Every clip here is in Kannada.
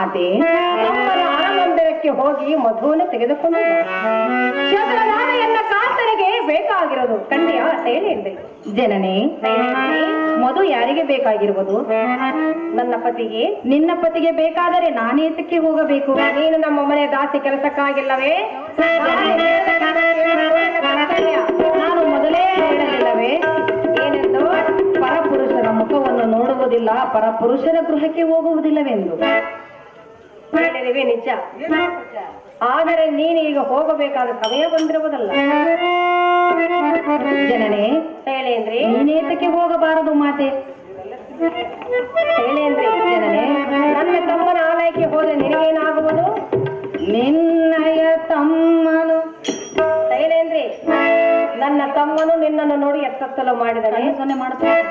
ಮಾತೆ? ತಮ್ಮನ ಅರಮಂದಿರಕ್ಕೆ ಹೋಗಿ ಮಧುವನ್ನು ತೆಗೆದುಕೊಂಡು ಶತರಾನೆಯನ್ನ ಕಾಂತನಿಗೆ ಬೇಕಾಗಿರೋದು ಕಂಡಿಯ ಶೈಲೇಂದ್ರಿ. ಜನನೇ, ಮಧು ಯಾರಿಗೆ ಬೇಕಾಗಿರುವುದು? ನನ್ನ ಪತಿಗೆ. ನಿನ್ನ ಪತಿಗೆ ಬೇಕಾದರೆ ನಾನೇತಕ್ಕೆ ಹೋಗಬೇಕು? ನೀನು ನಮ್ಮ ಮನೆ ದಾಸಿ ಕೆಲಸಕ್ಕಾಗಿಲ್ಲವೇ? ನಾನು ಮೊದಲೇ ಹೇಳಲಿಲ್ಲವೇ ಏನೆಂದು? ಪರಪುರುಷರ ಮುಖವನ್ನು ನೋಡುವುದಿಲ್ಲ, ಪರಪುರುಷರ ಗೃಹಕ್ಕೆ ಹೋಗುವುದಿಲ್ಲವೆಂದು. ಹೇಳಿರುವೆ ನಿಜ. ಆದರೆ ನೀನು ಈಗ ಹೋಗಬೇಕಾದ ಸಮಯ ಬಂದಿರುವುದಲ್ಲ. ಜನನೇ, ಶೈಲೇಂದ್ರಿ, ನೀನೇತಕ್ಕೆ ಹೋಗಬಾರದು ಮಾತೆ? ಶೈಲೇಂದ್ರಿ, ಜನನೇ, ನನ್ನ ತಮ್ಮನ ಆಲಯಕ್ಕೆ ಹೋದರೆ ನಿನಗೇನಾಗುವುದು? ನಿನ್ನಯ ತಮ್ಮನು. ಶೈಲೇಂದ್ರಿ, ನನ್ನ ತಮ್ಮನು ನಿನ್ನನ್ನು ನೋಡಿ ಎತ್ತಲು ಮಾಡಿದರೆ ಸೊನ್ನೆ ಮಾಡುತ್ತಾರೆ.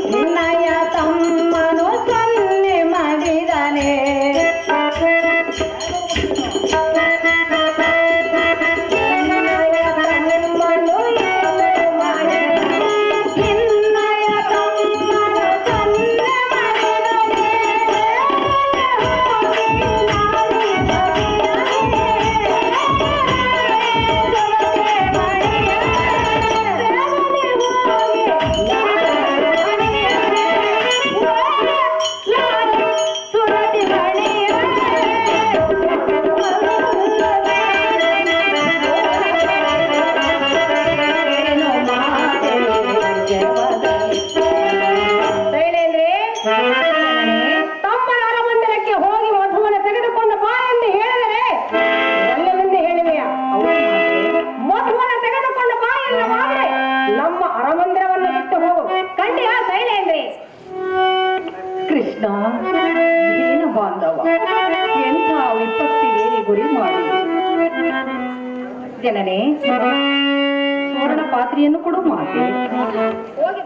ನಿನ್ನಯ ತಮ್ಮನು ಸೊನ್ನೆ ಮಾಡಿದನೆ. ಕೃಷ್ಣ, ದೀನ ಬಾಂಧವ, ಎಂಥ ವಿಪತ್ತಿಗೆ ಗುರಿ ಮಾಡಿ. ಜನನೇ, ಸ್ವರ್ಣ ಪಾತ್ರೆಯನ್ನು ಕೊಡು ಮಾತೆ. ಹೋಗಿ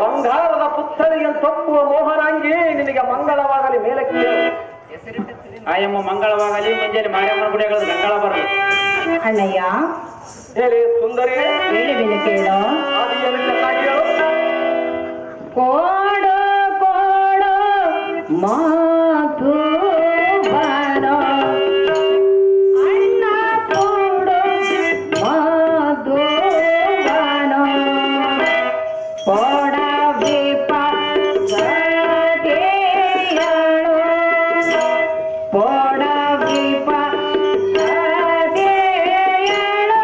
ಬಂಗಾರದ ಪುತ್ಥಳಿಗೆ ತಪ್ಪುವ ಮೋಹನಾಂಗಿ ನಿನಗೆ ಮಂಗಳವಾಗಲಿ ಮೇಲಕ್ಕೆ ಆಯಮ್ಮ ಮಂಗಳವಾಗಲಿ ಮುಂಜಾನೆ ಮಾರಿಯಮ್ಮನ ಗುಡಿಗಳು ಗಂಗಾಳ ಬರಲಿ. ಅಣ್ಣಯ್ಯ ಹೇಳಿ ಸುಂದರಿ, ಹೇಳಿಬಿನ ಕೇಳೋ. ಅದು ಏನು ಚೆನ್ನಾಗಿ ಹೇಳು. ಕೋಡು ಕೋಡು ಮಾತು ಬರೋ ಅಣ್ಣ ಕೋಡು ಮಾತು ಬರೋ ಪೊಡವಿಪ ಗಟೆಯಳು ಪೊಡವಿಪ ಗಟೆಯಳು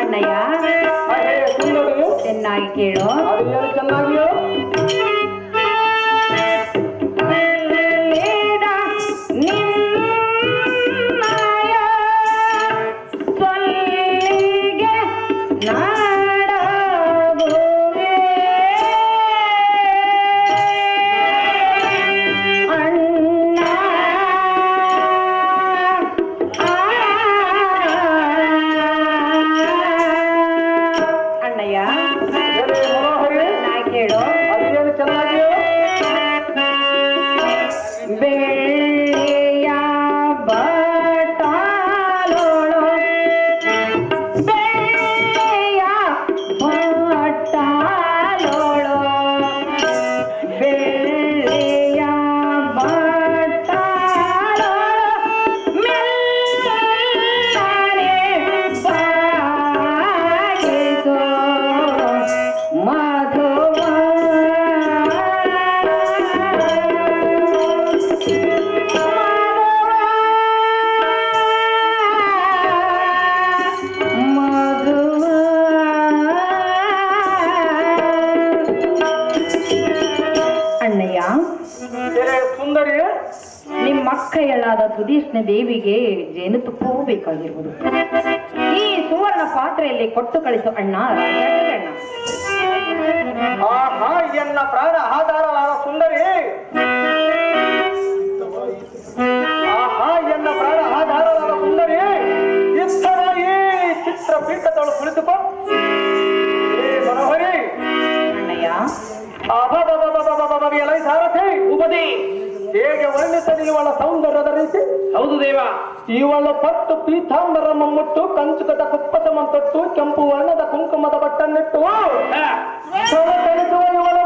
ಅಣ್ಣಯ್ಯ ಹೇ ಸುಂದರಿ, ಚೆನ್ನಾಗಿ ಕೇಳೋ. ಅದು ಏನು ಚೆನ್ನಾಗಿ ಹೇಳು. ಅಣ್ಣಯ್ಯ ಹೇಳಿ ಮನೋಹರಿ, ಚೆನ್ನಾಗಿ ಕೇಳೋ. ಅದು ಏನು ಚೆನ್ನಾಗಿ ಹೇಳು. ಬೆಳ್ಳಿಯ ಬಟಾಲೋಳು ಬೆಳ್ಳಿಯ ಬಟಾಲೋಳು ಬೆಳ್ಳಿಯ ಬಟಾಲೋಳು ಮೆಲ್ಲನೆ ಬಾಗಿಸು ಮಧುವ ಅಣ್ಣಯ್ಯ ಹೇಳಿ ಸುಂದರಿ, ನಿಮ್ಮ ಅಕ್ಕಯ್ಯಳಾದ ಸುದೀಷ್ಣ ದೇವಿಗೆ ಜೇನುತುಪ್ಪವೂ ಬೇಕಾಗಿರುವುದು. ಈ ಸುವರ್ಣ ಪಾತ್ರೆಯಲ್ಲಿ ಕೊಟ್ಟು ಕಳಿಸು ಅಣ್ಣ ರಾಜಣ್ಣ. ಆಹಾ ಎನ್ನ ಪ್ರಾಣ ಆಧಾರವಾದ ಸುಂದರಿ, ಆಹಾ ಎನ್ನ ಪ್ರಾಣ ಆಧಾರವಾದ ಸುಂದರಿ, ಇಷ್ಟರ ಈ ಚಿತ್ರಪೀಠದಳು ಕುಳಿತುಕೋ. ಹೇ ಮನೋಹರಿ, ಅಣ್ಣಯ್ಯ ಎಲೈ ಸಾರಥಿ ಉಪದಿ ಹೇಗೆ ವರ್ಣಿಸಲಿ ಇವಳ ಸೌಂದರ್ಯದ ರೀತಿ. ಹೌದು ದೇವ. ಇವಳ ಪಟ್ಟು ಪೀತಾಂಬರ ಮಮ್ಮುಟ್ಟು ಕಂಚುಕದ ಕುಪ್ಪಸ ಮಂತಟ್ಟು ಕೆಂಪು ವರ್ಣದ ಕುಂಕುಮದ ಬಟ್ಟನ್ನಿಟ್ಟು ಸೊಗಸೆನಿಸುವ ಇವಳು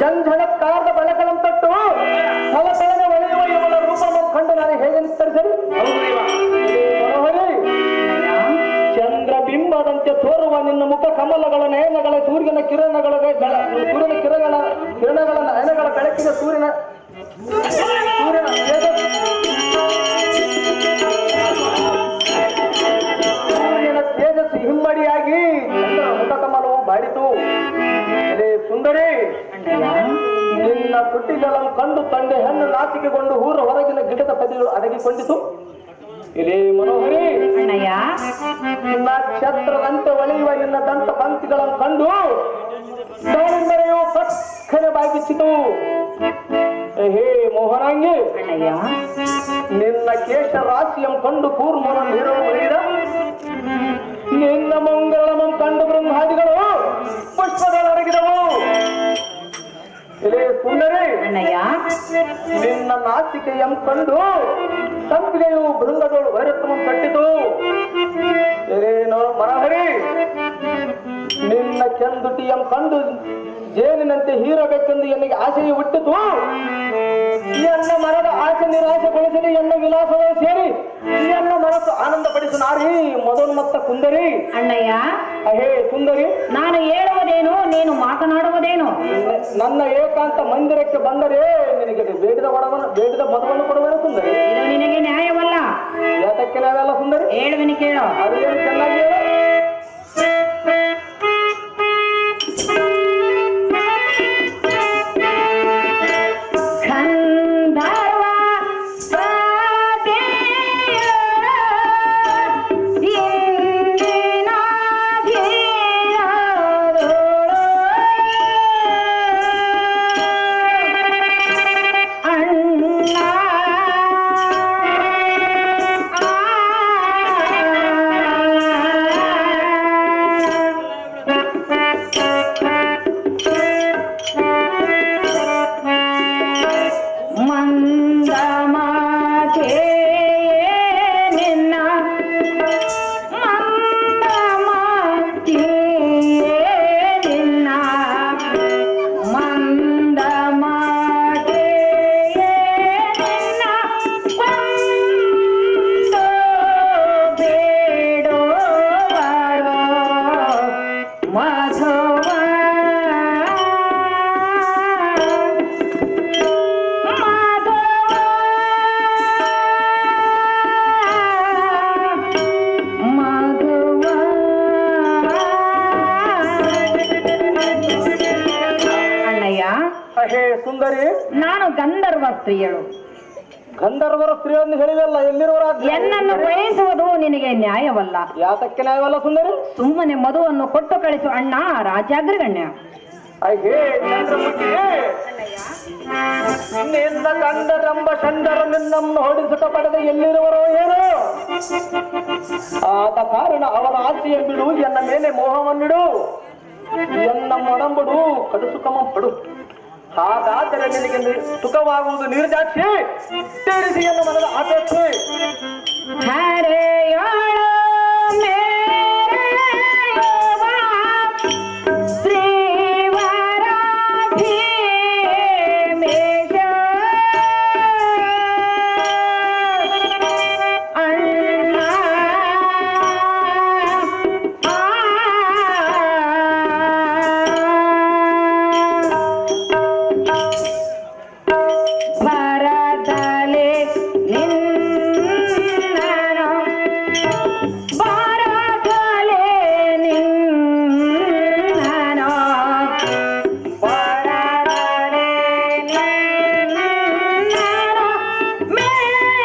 ಜಂಝಣಕ್ಕಾರದ ಬಳೆಗಳಂತಟ್ಟು ಸಲಸಲನೆ ಒಳೆಯುವ ಇವಳ ರೂಪವನ್ನು ಕಂಡು ನಾನು ಹೇಗೆ ನಿಸ್ತರಿಸಲಿ. ಹೌದು ದೇವ. ಮನೋಹರಿ, ಚಂದ್ರಬಿಂಬದಂತೆ ತೋರುವ ನಿನ್ನ ಮುಖ ಕಮಲಗಳ ನಯನಗಳ ಸೂರ್ಯನ ಕಿರಣಗಳ ನಯನಗಳ ಬೆಳಕಿನ ಸೂರ್ಯನ ತೇಜಸ್ಸು ಹಿಮ್ಮಡಿಯಾಗಿ ಚಂದ್ರನ ಮುಖ ಕಮಲವು ಬಾಡಿತು. ಎಲೆ ಸುಂದರಿ, ನಿನ್ನ ತುಟಿಗಳನ್ನು ಕಂಡು ತಂದೆ ಹೆಣ್ಣು ನಾಚಿಕೆಗೊಂಡು ಊರ ಹೊರಗಿನ ಗಿಡದ ಪದಿಗಳು ಅಡಗಿಕೊಂಡಿತು. ಇದೇ ಮನೋಹರಿ, ಅಣ್ಣಯ್ಯ ನಕ್ಷತ್ರದಂತೆ ಒಳೆಯುವ ನಿನ್ನ ದಂತ ಪಂಕ್ತಿಗಳನ್ನು ಕಂಡು ದಾಳಿಂಬರೆಯು ಪಕ್ಕನೆ ಬಾಗಿಸಿತು. ಹೇ ಮೋಹನಾಂಗಿ, ಅಣ್ಣಯ್ಯ ನಿನ್ನ ಕೇಶ ರಾಶಿಯಂ ಕಂಡು ಕೂರ್ಮರನ್ನು ಹಿರವು ಬಳಿದ ನಿನ್ನ ಮಂಗಳಮಂ ಕಂಡು ಬ್ರಹ್ಮಾದಿಗಳು ಪುಷ್ಪಗಳಡಗಿದವು. ಇದೇ ಸುಂದರಿ, ಅಣ್ಣಯ್ಯ ನಿನ್ನ ನಾಚಿಕೆಯಂ ಕಂಡು ಸಂಪಿಗೆಯು ಬೃಂಗದೋಳು ವೈರತ್ವಂ ಕಟ್ಟಿತು. ಏನೇನೋ ಮನೋಹರಿ, ನಿನ್ನ ಕೆಂದುಟಿಯಂ ಕಂಡು ಜೇನಿನಂತೆ ಹೀರಬೇಕೆಂದು ಎನ್ನಿಗೆ ಆಸೆಯು ಹುಟ್ಟಿತು. ಎನ್ನ ಮನದ ಆಸೆ ನಿರಾಶೆಗೊಳಿಸಲಿ ಎನ್ನ ವಿಲಾಸವೇ ಸೇರಿ ಎನ್ನ ಮನಸ್ಸು ಆನಂದ ಪಡಿಸು ನಾರಿ ಮದೋನ್ಮತ್ತ ಕುಂದರಿ. ಅಣ್ಣಯ್ಯ ಹೇ ಸುಂದರಿ, ನಾನು ಹೇಳುವುದೇನು, ನೀನು ಮಾತನಾಡುವುದೇನು? ನನ್ನ ಏಕಾಂತ ಮಂದಿರಕ್ಕೆ ಬಂದರೆ ನಿನಗೆ ಬೇಡಿದ ಮದವನ್ನು ಕೊಡುವೇನು ಸುಂದರಿ? ಇದು ನಿನಗೆ ನ್ಯಾಯವಲ್ಲ. ಯಾತಕ್ಕೆ ನಾವೆಲ್ಲ ಸುಂದರಿ? ಹೇಳುವಿನಿ ಕೇಳೋ. ಅದು ಏನು ಚೆನ್ನಾಗಿ ಹೇಳು. ಗಂಧರ್ವ ಹೇ ಸುಂದರಿ, ನಾನು ಗಂಧರ್ವ ಸ್ತ್ರೀಯಳು. ಗಂಧರ್ವರ ಸ್ತ್ರೀಯನ್ನು ಹೇಳಿದಲ್ಲ, ಎಲ್ಲಿರುವರ ಎನ್ನನ್ನು ಬಯಸುವುದು ನಿನಗೆ ನ್ಯಾಯವಲ್ಲ. ಯಾತಕ್ಕೆ ನ್ಯಾಯವಲ್ಲ ಸುಂದರಿ? ಸುಮ್ಮನೆ ಮಧುವನ್ನು ಕೊಟ್ಟು ಕಳಿಸು ಅಣ್ಣ ರಾಜಾಗ್ರಗಣ್ಯ. ಹೇ ಚಂದ್ರಮುಖಿ, ನಿನ್ನ ಗಂಡರೆಂಬ ಷಂಡರ ನಿನ್ನನ್ನು ಹೊಡಿಸುತ್ತ ಪಡೆದ ಎಲ್ಲಿರುವರೋ ಏನೋ. ಆದ ಕಾರಣ ಅವರ ಆಸೆಯ ಬಿಡು, ಎನ್ನ ಮೇಲೆ ಮೋಹವನ್ನಿಡು, ಎನ್ನ ಮೊಡಂಬುಡು ಕಡುಸುಕಮ ಪಡು. ಹಾಗಾದರೆ ನಿನಗೆ ಸುಖವಾಗುವುದು ನಿರ್ಜಾಕ್ಷಿ, ತೀರಿಸಿ ಎನ್ನ ಮನದ ಅಪೇಕ್ಷೆ. ಹರೆಯೋಳು ಮೇರೆಯುವ ಶ್ರೀವರಾಧೀಮೇಶ ಅಣ್ಣ ಭರತಲೆ ನಿನ್ನನು ಭರತಲೆ ನಿನ್ನನು ಭರತಲೆ ನಿನ್ನನು ಮೇಲಾಲನು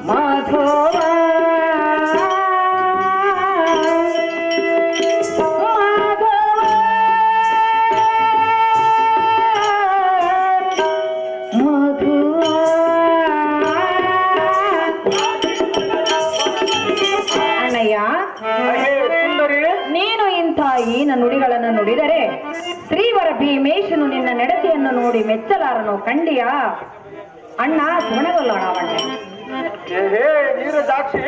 ಮಧುವ ಅಣ್ಣಯ್ಯ, ಹೇ ಸುಂದರಿ, ನೀನು ಇಂಥ ಈನ ನುಡಿಗಳನ್ನು ನುಡಿದರೆ ಶ್ರೀವರ ಭೀಮೇಶನು ನಿನ್ನ ನಡತೆಯನ್ನು ನೋಡಿ ಮೆಚ್ಚಲಾರನು ಕಂಡಿಯ ಅಣ್ಣ. ಸುಣಗೊಳ್ಳೋಣ ಅವಣ್ಣ. ಹೇ ನೀರಜಾಕ್ಷಿ,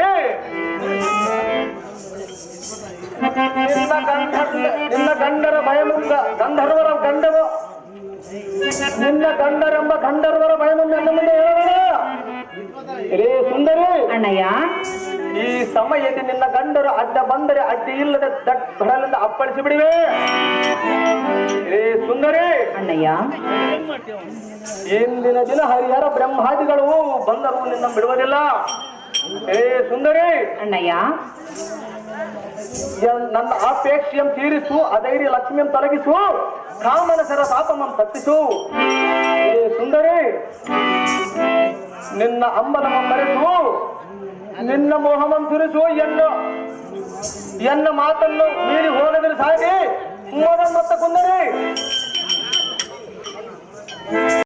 ನಿನ್ನ ಗಂಡರ ಭಯಮುಂಗ ಗಂಧರ್ವರ ಗಂಡವ, ನಿನ್ನ ಗಂಡರೆಂಬ ಗಂಧರ್ವರ ಭಯಮುಂಗ ನನ್ನ ಮುಂದೆ ಹೇಳೋಣ. ರೇ ಸುಂದರಿ, ಅಣ್ಣಯ್ಯ, ಈ ಸಮಯದಲ್ಲಿ ನಿನ್ನ ಗಂಡರು ಅಡ್ಡ ಬಂದರೆ ಅಡ್ಡಿ ಇಲ್ಲದ ದಡಲಿಂದ ಅಪ್ಪಳಿಸಿ ಬಿಡಿವೆ. ರೇ ಸುಂದರಿ, ಅಣ್ಣಯ್ಯ, ಇಂದಿನ ದಿನ ಹರಿಹರ ಬ್ರಹ್ಮಾದಿಗಳು ಬಂದರು ನಿನ್ನ ಬಿಡುವುದಿಲ್ಲ. ಹೇ ಸುಂದರಿ, ಅಣ್ಣಯ್ಯ, ನನ್ನ ಆಪೇಕ್ಷೆಯಂ ತೀರಿಸು, ಅಧೈರ್ಯ ಲಕ್ಷ್ಮಿಯಂ ತೊಲಗಿಸು, ಕಾಮನ ಸರ ತಾಪಮಂ ತಪ್ಪಿಸು. ಹೇ ಸುಂದರಿ, ನಿನ್ನ ಅಂಬಲಮಂ ಮರೆಸು, ನಿನ್ನ ಮೋಹಮಂ ತಿರಿಸು. ಎನ್ನ ಮಾತನ್ನು ಮೀರಿ ಹೋಗದಿರು ಸಾಗಿ ಮೊದ ಮತ್ತ ಕುಂದರಿ.